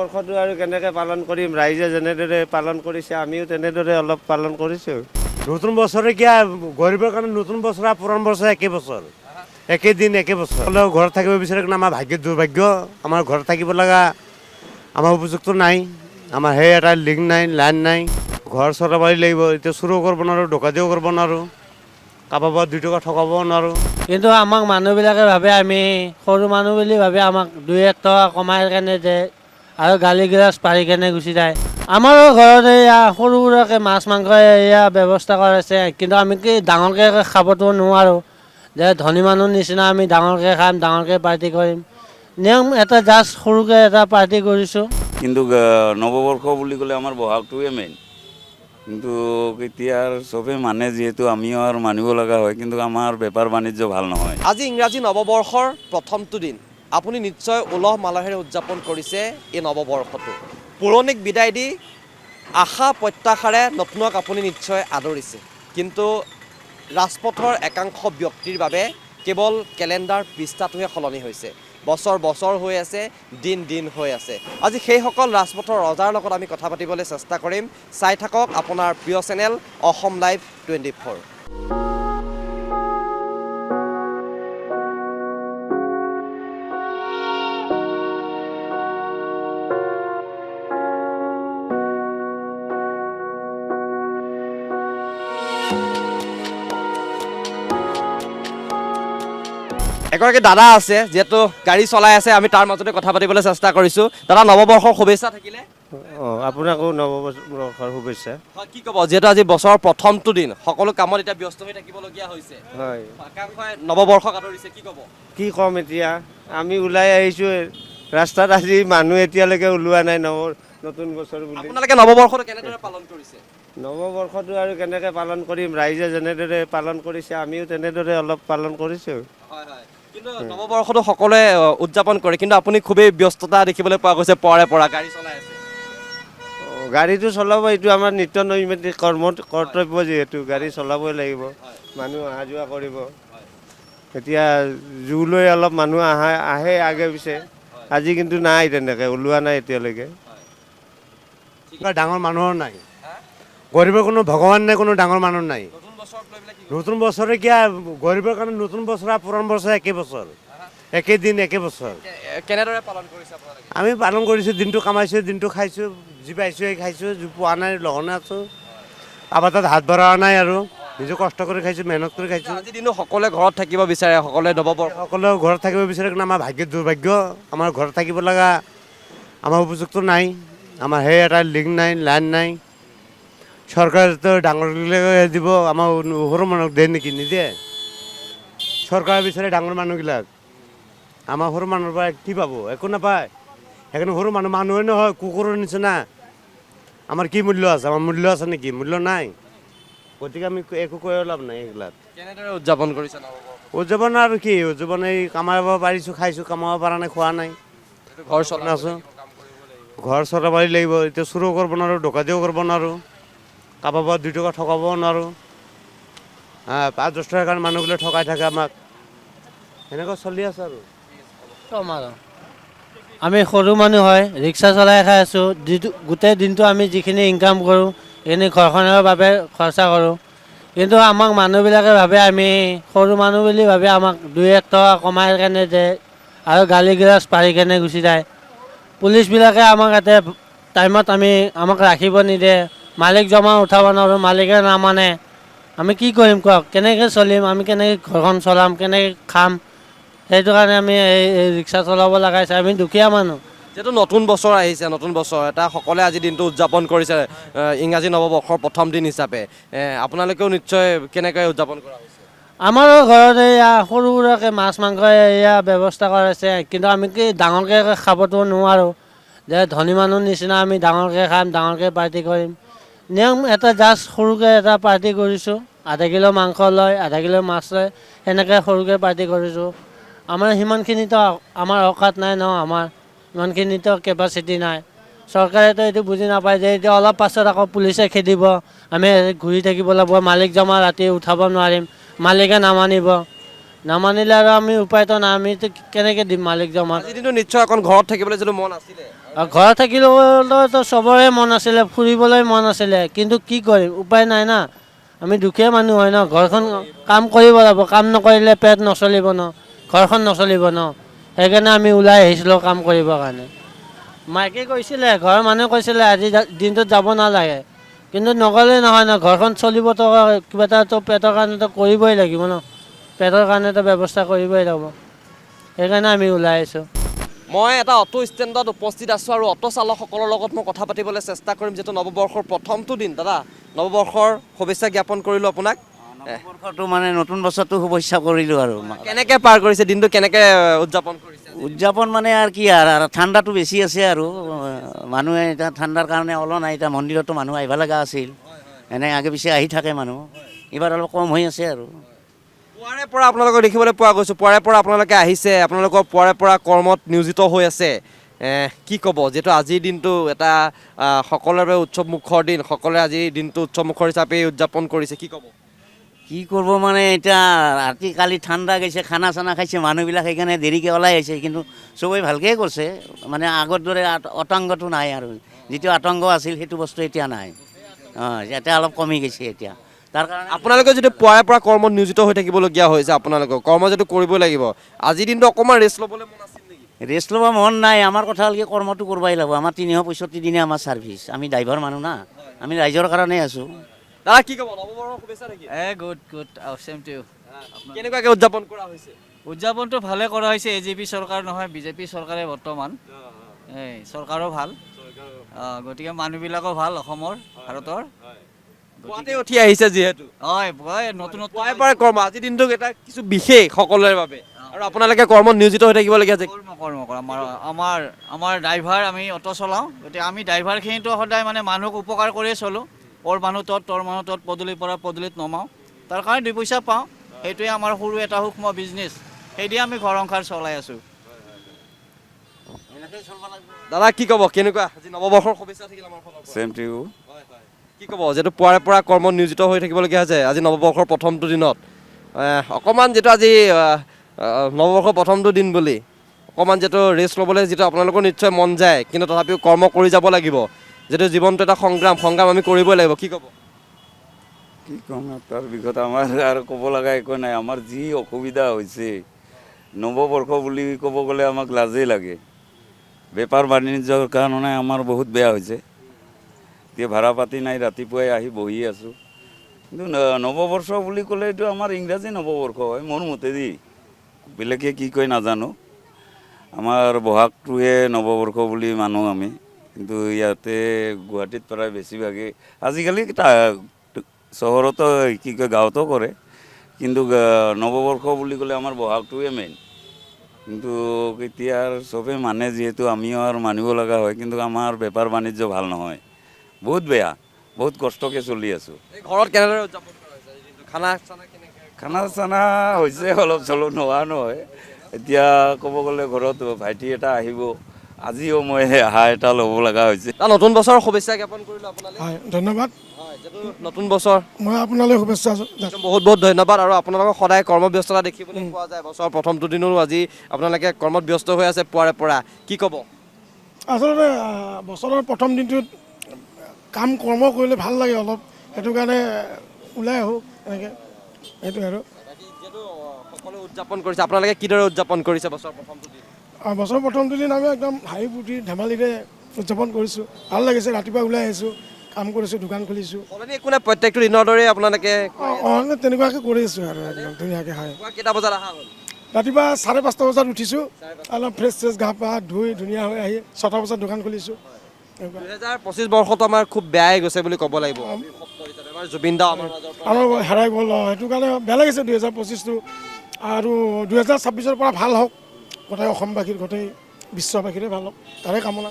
নৱবৰ্ষটো আৰু কেনেকৈ পালন কৰিম, ৰাইজে যেনেদৰে পালন কৰিছে আমিও তেনেদৰে অলপ পালন কৰিছোঁ। নতুন বছৰে কিয়া গৰিবেৰ কাৰণে নতুন বছৰ আৰ পুৰান বছৰ একই বছৰ, একই দিন একই বছৰ। হলেও ঘৰত থাকিব বিচাৰে কিন্তু আমাৰ ভাগ্যৰ দুৰ্ভাগ্য, আমাৰ ঘৰত থাকিব লগা আমাৰ উপযুক্ত নাই, আমাৰ সেই এটা লিংক নাই, লাইন নাই, ঘৰ চলাব লাগিব। এতিয়া চুৰো কৰিব নোৱাৰোঁ, ডকাইতিও কৰিব নোৱাৰোঁ, কাৰোবাৰ পৰা 2 টকা ঠকাব নোৱাৰোঁ। কিন্তু আমাক মানুহবিলাকে ভাবে আমি সৰু মানুহ বুলি ভাবে, আমাক 2-1 টকা কমাই কেনে যে আৰু গালি গিলাচ পাৰি কেনে গুচি যায়। আমাৰো ঘৰত এয়া সৰু সুৰাকৈ মাছ মাংস এয়া ব্যৱস্থা কৰাইছে, কিন্তু আমি কি ডাঙৰকৈ খাবতো নোৱাৰোঁ, যে ধনী মানুহৰ নিচিনা আমি ডাঙৰকৈ খাম, ডাঙৰকৈ পাৰ্টি কৰিম। নিয়ম এটা জাষ্ট সৰুকৈ এটা পাৰ্টি কৰিছোঁ। কিন্তু নৱবৰ্ষ বুলি ক'লে আমাৰ বহাগটোৱে মেইন, কিন্তু এতিয়া চবে মানে যিহেতু আমিও আৰু মানিব লগা হয়, কিন্তু আমাৰ বেপাৰ বাণিজ্য ভাল নহয়। আজি ইংৰাজী নৱবৰ্ষৰ প্ৰথমটো দিন, আপুনি নিশ্চয় উলহ মালহেৰে উদযাপন কৰিছে এই নৱবৰ্ষটো। পুৰণিক বিদায় দি আশা প্ৰত্যাশাৰে নতুনক আপুনি নিশ্চয় আদৰিছে, কিন্তু ৰাজপথৰ একাংশ ব্যক্তিৰ বাবে কেৱল কেলেণ্ডাৰ পৃষ্ঠাটোহে সলনি হৈছে। বছৰ বছৰ হৈ আছে, দিন দিন হৈ আছে। আজি সেইসকল ৰাজপথৰ ৰজাৰ লগত আমি কথা পাতিবলৈ চেষ্টা কৰিম। চাই থাকক আপোনাৰ প্ৰিয় চেনেল অসম লাইভ 24। এগৰাকী দাদা আছে, যিহেতু গাড়ী চলাই আছে, আমি তাৰ মাজতে কথা পাতিবলৈ চেষ্টা কৰিছোঁ। দাদা, নৱবৰ্ষৰ শুভেচ্ছা থাকিলে। আপোনাকো নৱবৰ্ষৰ শুভেচ্ছা। হয়, কি ক'ব, যিহেতু আজি বছৰৰ প্ৰথমটো দিন, সকলো কামত এতিয়া ব্যস্ত হৈ থাকিবলগীয়া হৈছে, হয়, একাংশই নৱবৰ্ষক আদৰিছে, কি ক'ব? কি ক'ম এতিয়া, আমি ওলাই আহিছোঁ ৰাস্তাত, আজি মানুহ এতিয়ালৈকে ওলোৱা নাই নতুন বছৰ বুলি। আপোনালোকে নৱবৰ্ষটো কেনেদৰে পালন কৰিছে? নৱবৰ্ষটো আৰু কেনেকৈ পালন কৰিম, ৰাইজে যেনেদৰে পালন কৰিছে আমিও তেনেদৰে অলপ পালন কৰিছোঁ। হয় হয়, কিন্তু নৱবৰ্ষটো সকলোৱে উদযাপন কৰে, কিন্তু আপুনি খুবেই ব্যস্ততা দেখিবলৈ পোৱা গৈছে, পৰে পৰা গাড়ী চলাই আছে। গাড়ীটো চলাব, এইটো আমাৰ নিত্য নৈমিত্তিক কৰ্তব্য, যিহেতু গাড়ী চলাবই লাগিব, মানুহ অহা যোৱা কৰিব। এতিয়া জুলৈ অলপ মানুহ আহে আগে পিছে, আজি কিন্তু নাই, তেনেকৈ ওলোৱা নাই এতিয়ালৈকে। ডাঙৰ মানুহৰ নাই, গৰিবেৰ কোনো ভগৱান নাই, কোনো ডাঙৰ মানুহ নাই। নতুন বছৰে কিয়া গৰিবেৰ কাৰণে নতুন বছৰ আৰ পুৰান বছৰ একই বছৰ, একই দিন একই বছৰ। কেনেদৰে পালন কৰিছে আপোনালোকে? আমি পালন কৰিছোঁ, দিনটো কামাইছোঁ, দিনটো খাইছোঁ, যি পাইছোঁ এই খাইছোঁ, যি পোৱা নাই লঘনে আছোঁ, কাৰোবাৰ তাত হাত ভৰা নাই, আৰু নিজে কষ্ট কৰি খাইছোঁ, মেহনত কৰি খাইছোঁ। আজিৰ দিনো সকলোৱে ঘৰত থাকিব বিচাৰে, সকলোৱে নৱবৰ্ষ। সকলোৱে ঘৰত থাকিব বিচাৰে কিন্তু আমাৰ ভাগ্যৰ দুৰ্ভাগ্য, আমাৰ ঘৰত থাকিব লগা আমাৰ উপযুক্ত নাই, আমাৰ সেই এটা লিংক নাই, লাইন নাই। চৰকাৰেতো ডাঙৰবিলাকে দিব, আমাৰ সৰু মানুহক দিয়ে নেকি? নিদিয়ে। চৰকাৰে বিচাৰে ডাঙৰ মানুহবিলাক, আমাৰ সৰু মানুহৰ পৰা কি পাব? একো নাপায়। সেইকাৰণে সৰু মানুহে নহয়, কুকুৰৰ নিচিনা। আমাৰ কি মূল্য আছে? আমাৰ মূল্য আছে নেকি? মূল্য নাই। গতিকে আমি একো কৈ লাভ নাই এইগিলাক। কেনেদৰে উদযাপন কৰিছে নৱবৰ্ষ? উদযাপন আৰু কি? উদযাপন এই কামাব পাৰিছোঁ, খাইছোঁ, কামাব পৰা নাই, খোৱা নাই, ঘৰ চলাই আছোঁ, ঘৰ চলাব লাগিব। এতিয়া চুৰো কৰিব নোৱাৰোঁ, ডকাইতিও কৰিব নোৱাৰোঁ, কাৰোবাৰ পৰা 2 টকা ঠকাব নোৱাৰোঁ। 5-10 টকাৰ কাৰণে মানুহবিলাক ঠকাই থাকে আমাক, সেনেকৈ চলি আছে আৰু। আমি সৰু মানুহ হয়, ৰিক্সা চলাই খাই আছোঁ, গোটেই দিনটো আমি যিখিনি ইনকাম কৰোঁ সেইখিনি ঘৰখনৰ বাবে খৰচা কৰোঁ, কিন্তু আমাক মানুহবিলাকে ভাবে আমি সৰু মানুহ বুলি ভাবে, আমাক 2-1 টকা কমাই কেনে যে আৰু গালি গিলাচ পাৰি কেনে গুচি যায়। পুলিচবিলাকে আমাক ইয়াতে টাইমত আমাক ৰাখিব নিদিয়ে, মালিক জমা উঠাব নোৱাৰোঁ, মালিকে নামানে। আমি কি কৰিম কওক? কেনেকৈ চলিম? আমি কেনেকৈ ঘৰখন চলাম? কেনেকৈ খাম? সেইটো কাৰণে আমি এই ৰিক্সা চলাব লগা হৈছে। আমি দুখীয়া মানুহ। যিহেতু নতুন বছৰ আহিছে, নতুন বছৰ এটা সকলোৱে আজি দিনটো উদযাপন কৰিছে, ইংৰাজী নৱবৰ্ষৰ প্ৰথম দিন হিচাপে। আপোনালোকেও নিশ্চয় কেনেকৈ উদযাপন কৰা হৈছে? আমাৰো ঘৰত এয়া সৰু সুৰাকৈ মাছ মাংস এয়া ব্যৱস্থা কৰাইছে, কিন্তু আমি কি ডাঙৰকৈ খাবতো নোৱাৰোঁ, যে ধনী মানুহৰ নিচিনা আমি ডাঙৰকৈ খাম, ডাঙৰকৈ পাৰ্টি কৰিম। নিয়ম এটা জাষ্ট সৰুকৈ এটা পাৰ্টি কৰিছোঁ, আধা কিলো মাংস লয়, আধা কিলো মাছ লয়, সেনেকৈ সৰুকৈ পাৰ্টি কৰিছোঁ। আমাৰ সিমানখিনিতো আমাৰ অকাত নাই ন, আমাৰ ইমানখিনিতো কেপাচিটি নাই। চৰকাৰেতো এইটো বুজি নাপায় যে এতিয়া অলপ পাছত আকৌ পুলিচে খেদিব, আমি ঘূৰি থাকিব লাগিব, মালিক জমা ৰাতি উঠাব নোৱাৰিম, মালিকে নামানিলে আৰু আমি উপায়তো নাই, আমিতো কেনেকৈ দিম মালিক জমা। আজি দিনটো নিশ্চয় অকণ ঘৰত থাকিবলৈ যিটো মন আছিলে, আৰু ঘৰত থাকিলেতো চবৰে মন আছিলে, ফুৰিবলৈ মন আছিলে, কিন্তু কি কৰিম, উপায় নাই না। আমি দুখীয়া মানুহ হয় ন, ঘৰখন কাম কৰিব লাগিব, কাম নকৰিলে পেট নচলিব ন, ঘৰখন নচলিব ন। সেইকাৰণে আমি ওলাই আহিছিলোঁ কাম কৰিবৰ কাৰণে। মাইকে কৈছিলে, ঘৰৰ মানুহে কৈছিলে আজি দিনটোত যাব নালাগে, কিন্তু নগ'লে নহয় ন, ঘৰখন চলিবতো কিবা এটাতো পেটৰ কাৰণেতো কৰিবই লাগিব ন, পেটৰ কাৰণেতো ব্যৱস্থা কৰিবই লাগিব, সেইকাৰণে আমি ওলাই আহিছোঁ। মই এটা অটো ষ্টেণ্ডত উপস্থিত আছোঁ আৰু অটো চালকসকলৰ লগত মই কথা পাতিবলৈ চেষ্টা কৰিম, যিহেতু নৱবৰ্ষৰ প্ৰথমটো দিন। দাদা, নৱবৰ্ষৰ শুভেচ্ছা জ্ঞাপন কৰিলোঁ আপোনাক। নৱবৰ্ষটো মানে নতুন বছৰটো শুভেচ্ছা কৰিলোঁ আৰু কেনেকৈ পাৰ কৰিছে দিনটো, কেনেকৈ উদযাপন কৰিছে? উদযাপন মানে আৰু কি আৰু ঠাণ্ডাটো বেছি আছে আৰু মানুহে এতিয়া ঠাণ্ডাৰ কাৰণে ওলোৱা নাই। এতিয়া মন্দিৰতো মানুহ আহিব লগা আছিল, এনে আগে পিছে আহি থাকে মানুহ, এইবাৰ অলপ কম হৈ আছে আৰু। পুৱাৰে পৰা আপোনালোকক দেখিবলৈ পোৱা গৈছোঁ, পুৱাৰে পৰা আপোনালোকে আহিছে, আপোনালোকৰ পুৱাৰে পৰা কৰ্মত নিয়োজিত হৈ আছে। কি ক'ব, যিহেতু আজিৰ দিনটো এটা সকলোৰে বাবে উৎসৱমুখৰ দিন, সকলোৱে আজিৰ দিনটো উৎসৱমুখৰ হিচাপে উদযাপন কৰিছে, কি ক'ব? কি কৰিব মানে এতিয়া ৰাতি কালি ঠাণ্ডা গৈছে, খানা চানা খাইছে মানুহবিলাক, সেইকাৰণে দেৰিকৈ ওলাই আহিছে, কিন্তু চবেই ভালকৈ কৰিছে। মানে আগৰ দৰে আতংকটো নাই আৰু, যিটো আতংক আছিল সেইটো বস্তু এতিয়া নাই। এতিয়া অলপ কমি গৈছে এতিয়া, তাৰ কাৰণে আপোনালোকে যদি পুৱাৰে পৰা কৰ্মত নিয়োজিত হৈ থাকিবলগীয়া হৈছে, আপোনালোকক কৰ্ম যিটো কৰিবই লাগিব, আজিৰ দিনটো অকণমান ৰেষ্ট ল'বলৈ মন আছিল নেকি? ৰেষ্ট ল'ব মন নাই। আমাৰ কথা হ'ল কি, কৰ্মটো কৰিবই লাগিব। আমাৰ 365 দিনে আমাৰ ছাৰ্ভিচ, আমি ড্ৰাইভাৰ মানুহ না, আমি ৰাইজৰ কাৰণে আছোঁ। দাদা, কি ক'ব, নৱবৰ্ষৰ শুভেচ্ছা নেকি? Good good, same to you. কেনেকুৱাকৈ উদযাপন কৰা হৈছে? উদযাপনটো ভালে কৰা হৈছে। AJP চৰকাৰ নহয়, BJP চৰকাৰে বৰ্তমান। চৰকাৰো ভাল, গতিকে মানুহবিলাকো ভাল, অসমৰ, ভাৰতৰ। পুৱাতে উঠি আহিছে যিহেতু, হয়, নতুন পুৱাৰে পৰা কৰ্ম, আজিৰ দিনটো এটা কিছু বিশেষ সকলোৰে বাবে, আৰু আপোনালোকে কৰ্মত নিয়োজিত হৈ থাকিবলগীয়া যে। আমাৰ ড্ৰাইভাৰ, আমি অটো চলাওঁ, গতিকে আমি ড্ৰাইভাৰখিনিতো সদায় মানে মানুহক উপকাৰ কৰিয়ে চলোঁ। ওৰ মানুহ তত, তোৰ মানুহ তত, পদূলিৰ পৰা পদূলিত নমাওঁ, তাৰ কাৰণে 2 পইচা পাওঁ। সেইটোৱে আমাৰ সৰু এটা সূক্ষ্ম বিজনেছ, সেইদৰে আমি ঘৰ সংসাৰ চলাই আছোঁ। দাদা, কি ক'ব, কেনেকুৱা আজি নৱবৰ্ষৰ শুভেচ্ছা থাকিল আমাৰ ফালৰ পৰা। Same to you. কি ক'ব, যিহেতু পুৱাৰে পৰা কৰ্মত নিয়োজিত হৈ থাকিবলগীয়া হৈছে আজি নৱবৰ্ষৰ প্ৰথমটো দিনত, অকণমান যিটো আজি নৱবৰ্ষৰ প্ৰথমটো দিন বুলি অকণমান যিহেতু ৰেষ্ট ল'বলৈ যিটো আপোনালোকৰ নিশ্চয় মন যায়, কিন্তু তথাপিও কৰ্ম কৰি যাব লাগিব, যিহেতু জীৱনটো এটা সংগ্ৰাম আমি কৰিবই লাগিব, কি ক'ব? কি ক'ম তাৰ বিষয়ত আমাৰ আৰু ক'ব লগা একো নাই। আমাৰ যি অসুবিধা হৈছে, নৱবৰ্ষ বুলি ক'ব গ'লে আমাক লাজেই লাগে। বেপাৰ বাণিজ্যৰ কাৰণে আমাৰ বহুত বেয়া হৈছে। এতিয়া ভাড়া পাতি নাই, ৰাতিপুৱাই আহি বহি আছোঁ। কিন্তু নৱবৰ্ষ বুলি ক'লে এইটো আমাৰ ইংৰাজী নৱবৰ্ষ হয় মোৰ মতেদি, বেলেগে কি কয় নাজানো। আমাৰ বহাগটোৱে নৱবৰ্ষ বুলি মানো আমি, কিন্তু ইয়াতে গুৱাহাটীত প্ৰায় বেছিভাগেই আজিকালি চহৰতো কি কয় গাঁৱতো কৰে, কিন্তু নৱবৰ্ষ বুলি ক'লে আমাৰ বহাগটোৱে মেইন। কিন্তু এতিয়া চবে মানে যিহেতু আমিও আৰু মানিব লগা হয়, কিন্তু আমাৰ বেপাৰ বাণিজ্য ভাল নহয়, বহুত বেয়া, বহুত কষ্টকৈ চলি আছোঁ। ঘৰত কেনেদৰে উদযাপন কৰা হৈছে খানা চানা কেনেকৈ? খানা চানা হৈছে অলপ চলপ, নোহোৱা নহয়। এতিয়া ক'ব গ'লে ঘৰত ভাইটি এটা আহিব, আজিও মই হাঁহ এটা ল'ব লগা হৈছে। নতুন বছৰৰ শুভেচ্ছা জ্ঞাপন কৰিলোঁ আপোনালৈ। হয়, ধন্যবাদ। যিহেতু নতুন বছৰ, মই আপোনালৈ শুভেচ্ছা বহুত বহুত ধন্যবাদ। আৰু আপোনালোকক সদায় কৰ্মব্যস্ততা দেখিবলৈ পোৱা যায়, বছৰৰ প্ৰথমটো দিনো আজি আপোনালোকে কৰ্মত ব্যস্ত হৈ আছে পুৱাৰে পৰা, কি ক'ব? আচলতে বছৰৰ প্ৰথম দিনটোত কৰ্ম কৰিলে ভাল লাগে অলপ, সেইটো কাৰণে ওলাই আহোঁ এনেকৈ, সেইটোৱে আৰু। যিহেতু সকলো উদযাপন কৰিছে, আপোনালোকে কিদৰে উদযাপন কৰিছে বছৰৰ প্ৰথমটো দিন? বছৰৰ প্ৰথমটো দিন আমি একদম হাঁহি ফূৰ্তি ধেমালিৰে উদযাপন কৰিছোঁ, ভাল লাগিছে। ৰাতিপুৱা ওলাই আহিছোঁ, কাম কৰিছোঁ, দোকান খুলিছোঁ। সলনি একো নাই, প্ৰত্যেকটো দিনৰ দৰে আপোনালোকে তেনেকুৱাকৈ কৰি আছোঁ আৰু একদম ধুনীয়াকৈ। হয়, কেইটা বজাত অহা হ'ল? ৰাতিপুৱা 5:30 বজাত উঠিছোঁ, অলপ ফ্ৰেছ গা পা ধুই ধুনীয়া হৈ আহি 6টা বজাত দোকান খুলিছোঁ। 2025 বৰ্ষটো আমাৰ খুব বেয়াই গৈছে বুলি ক'ব লাগিব। আমাৰ জুবিন দা আমাৰ হেৰাই গ'ল, সেইটো কাৰণে বেয়া লাগিছে 2025টো। আৰু 2026ৰ পৰা ভাল হওক, গোটেই অসমবাসীৰ, গোটেই বিশ্ববাসীৰে ভাল হওক, তাৰে কামনা।